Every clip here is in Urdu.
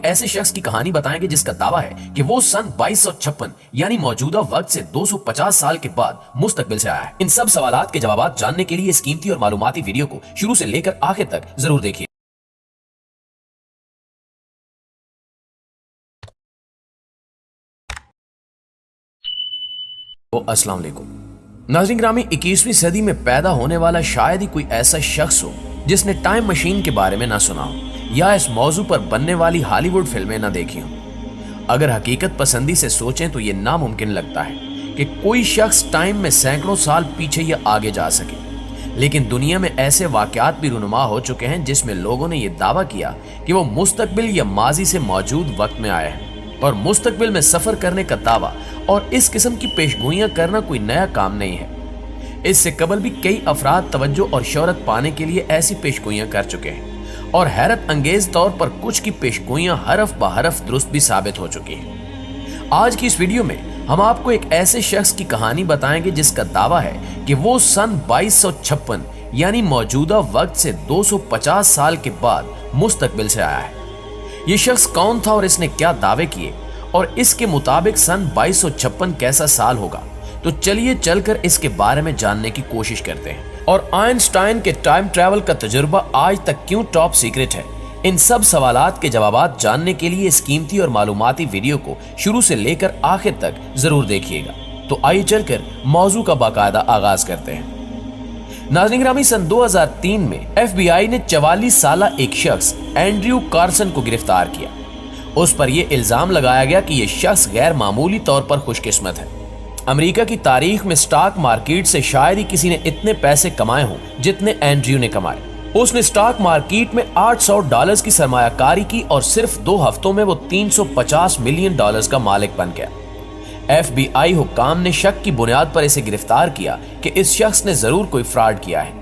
ایسے شخص کی کہانی بتائیں گے جس کا دعویٰ ہے کہ وہ سن 2256 یعنی موجودہ وقت سے 250 سال کے بعد مستقبل سے آیا ہے۔ ان سب سوالات کے جوابات جاننے کے لیے اس قیمتی اور معلوماتی ویڈیو کو شروع سے لے کر آخر تک ضرور دیکھیے۔ السلام علیکم ناظرین گرامی، 21ویں صدی میں پیدا ہونے والا شاید ہی کوئی ایسا شخص ہو جس نے ٹائم مشین کے بارے میں نہ سنا ہو یا اس موضوع پر بننے والی ہالی ووڈ فلمیں نہ دیکھی ہوں۔ اگر حقیقت پسندی سے سوچیں تو یہ ناممکن لگتا ہے کہ کوئی شخص ٹائم میں سینکڑوں سال پیچھے یا آگے جا سکے، لیکن دنیا میں ایسے واقعات بھی رونما ہو چکے ہیں جس میں لوگوں نے یہ دعویٰ کیا کہ وہ مستقبل یا ماضی سے موجود وقت میں آئے ہیں، اور مستقبل میں سفر کرنے کا دعویٰ اور اس قسم کی پیشگوئیاں کرنا کوئی نیا کام نہیں ہے۔ اس سے قبل بھی کئی افراد توجہ اور شہرت پانے کے لیے ایسی پیشگوئیاں کر چکے ہیں، اور حیرت انگیز طور پر کچھ کی پیشگوئیاں حرف بحرف درست بھی ثابت ہو چکی ہیں۔ آج کی اس ویڈیو میں ہم آپ کو ایک ایسے شخص کی کہانی بتائیں گے جس کا دعویٰ ہے کہ وہ سن 2256 یعنی موجودہ وقت سے 250 سال کے بعد مستقبل سے آیا ہے۔ یہ شخص کون تھا اور اس نے کیا دعوے کیے، اور اس کے مطابق سن 2256 کیسا سال ہوگا؟ تو چلیے چل کر اس کے بارے میں جاننے کی کوشش کرتے ہیں۔ اور آئنسٹائن کے ٹائم ٹریول کا تجربہ آج تک کیوں ٹاپ سیکرٹ ہے، ان سب سوالات کے جوابات جاننے کے لیے اس قیمتی اور معلوماتی ویڈیو کو شروع سے لے کر آخر تک ضرور دیکھیے گا۔ تو آئیے چل کر موضوع کا باقاعدہ آغاز کرتے ہیں۔ ناظرین گرامی، سن 2003 میں ایف بی آئی نے 44 سالہ ایک شخص اینڈریو کارسن کو گرفتار کیا۔ اس پر یہ الزام لگایا گیا کہ یہ شخص غیر معمولی طور پر خوش قسمت ہے۔ امریکہ کی تاریخ میں سٹاک مارکیٹ سے شاید ہی کسی نے اتنے پیسے کمائے ہوں جتنے اینڈریو نے کمائے۔ اس نے سٹاک مارکیٹ میں $800 کی سرمایہ کاری کی اور صرف 2 ہفتوں میں وہ $350 ملین کا مالک بن گیا۔ ایف بی آئی حکام نے شک کی بنیاد پر اسے گرفتار کیا کہ اس شخص نے ضرور کوئی فراڈ کیا ہے،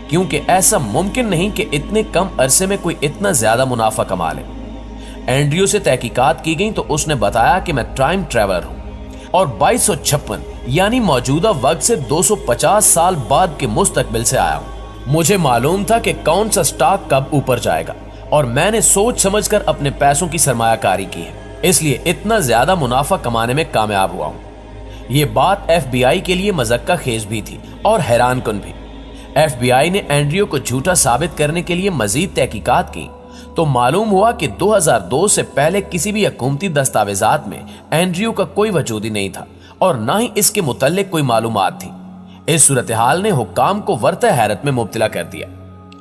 کیونکہ ایسا ممکن نہیں کہ اتنے کم عرصے میں کوئی اتنا زیادہ منافع کما لے۔ اینڈریو سے تحقیقات کی گئی تو اس نے بتایا کہ میں ٹائم ٹریولر ہوں اور 2256 یعنی موجودہ وقت سے 250 سال بعد کے مستقبل سے آیا ہوں۔ مجھے معلوم تھا کہ کون سا سٹاک کب اوپر جائے گا، اور میں نے سوچ سمجھ کر اپنے پیسوں کی سرمایہ کاری کی ہے، اس لیے اتنا زیادہ منافع کمانے میں کامیاب ہوا ہوں۔ یہ بات ایف بی آئی کے لیے مذکہ خیز بھی تھی اور حیران کن بھی۔ ایف بی آئی نے اینڈریو کو جھوٹا ثابت کرنے کے لیے مزید تحقیقات کی تو معلوم ہوا کہ 2002 سے پہلے کسی بھی حکومتی دستاویزات میں اینڈریو کا کوئی وجود ہی نہیں تھا، اور نہ ہی اس کے متعلق کوئی معلومات تھی۔ اس صورتحال نے حکام کو ورطہ حیرت میں مبتلا کر دیا۔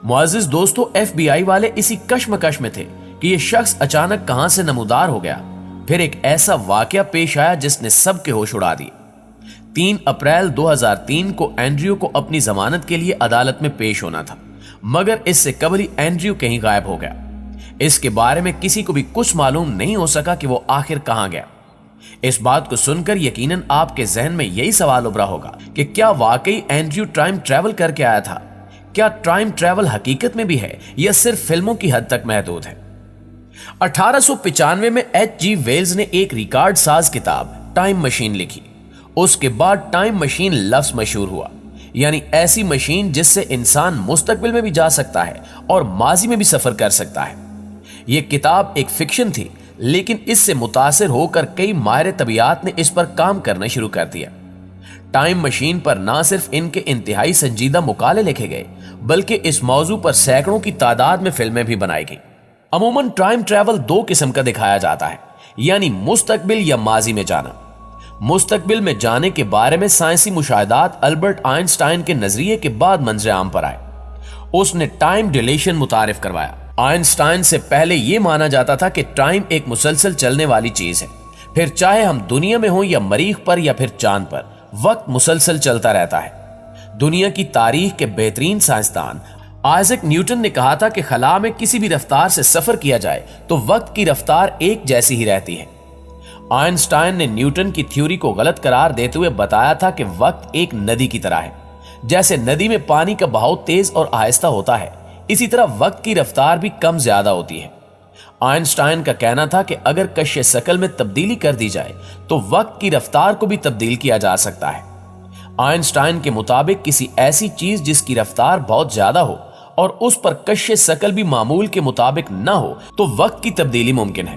معزز دوستو، ایف بی آئی والے اسی کشمکش میں تھے کہ یہ شخص اچانک کہاں سے نمودار ہو گیا۔ پھر ایک ایسا واقعہ پیش آیا جس نے سب کے ہوش اڑا دیے۔ 3 اپریل 2003 کو اینڈریو کو اپنی ضمانت کے لیے عدالت میں پیش ہونا تھا، مگر اس سے قبل ہی اینڈریو کہیں غائب ہو گیا۔ اس کے بارے میں کسی کو بھی کچھ معلوم نہیں ہو سکا کہ وہ آخر کہاں گیا۔ اس بات کو سن کر یقیناً آپ کے ذہن میں یہی سوال ابھرا ہوگا کہ کیا واقعی اینڈریو ٹائم ٹریول کر کے آیا تھا؟ کیا ٹائم ٹریول حقیقت میں بھی ہے یا صرف فلموں کی حد تک محدود ہے؟ 1895 میں ایچ جی ویلز نے ایک ریکارڈ ساز کتاب ٹائم مشین لکھی۔ اس کے بعد ٹائم مشین لفظ مشہور ہوا، یعنی ایسی مشین جس سے انسان مستقبل میں بھی جا سکتا ہے اور ماضی میں بھی سفر کر سکتا ہے۔ یہ کتاب ایک فکشن تھی، لیکن اس سے متاثر ہو کر کئی ماہر طبیعیات نے اس پر کام کرنا شروع کر دیا۔ ٹائم مشین پر نہ صرف ان کے انتہائی سنجیدہ مقالے لکھے گئے، بلکہ اس موضوع پر سینکڑوں کی تعداد میں فلمیں بھی بنائی گئیں۔ عموماً ٹائم ٹریول 2 قسم کا دکھایا جاتا ہے، یعنی مستقبل یا ماضی میں جانا۔ مستقبل میں جانے کے بارے میں سائنسی مشاہدات البرٹ آئنسٹائن کے نظریے کے بعد منظر عام پر آئے۔ اس نے ٹائم ڈیلیشن متعارف کروایا۔ آئنسٹائن سے پہلے یہ مانا جاتا تھا کہ ٹائم ایک مسلسل چلنے والی چیز ہے، پھر چاہے ہم دنیا میں ہوں یا مریخ پر یا پھر چاند پر، وقت مسلسل چلتا رہتا ہے۔ دنیا کی تاریخ کے بہترین سائنسدان آئزک نیوٹن نے کہا تھا کہ خلا میں کسی بھی رفتار سے سفر کیا جائے تو وقت کی رفتار ایک جیسی ہی رہتی ہے۔ آئنسٹائن نے نیوٹن کی تھیوری کو غلط قرار دیتے ہوئے بتایا تھا کہ وقت ایک ندی کی طرح ہے۔ جیسے ندی میں پانی کا بہاؤ تیز اور آہستہ ہوتا ہے، اسی طرح وقت کی رفتار بھی کم زیادہ ہوتی ہے۔ آئنسٹائن کا کہنا تھا کہ اگر کش ثقل میں تبدیلی کر دی جائے تو وقت کی رفتار کو بھی تبدیل کیا جا سکتا ہے۔ آئنسٹائن کے مطابق کسی ایسی چیز جس کی رفتار بہت زیادہ ہو اور اس پر کش ثقل بھی معمول کے مطابق نہ ہو تو وقت کی تبدیلی ممکن ہے۔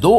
2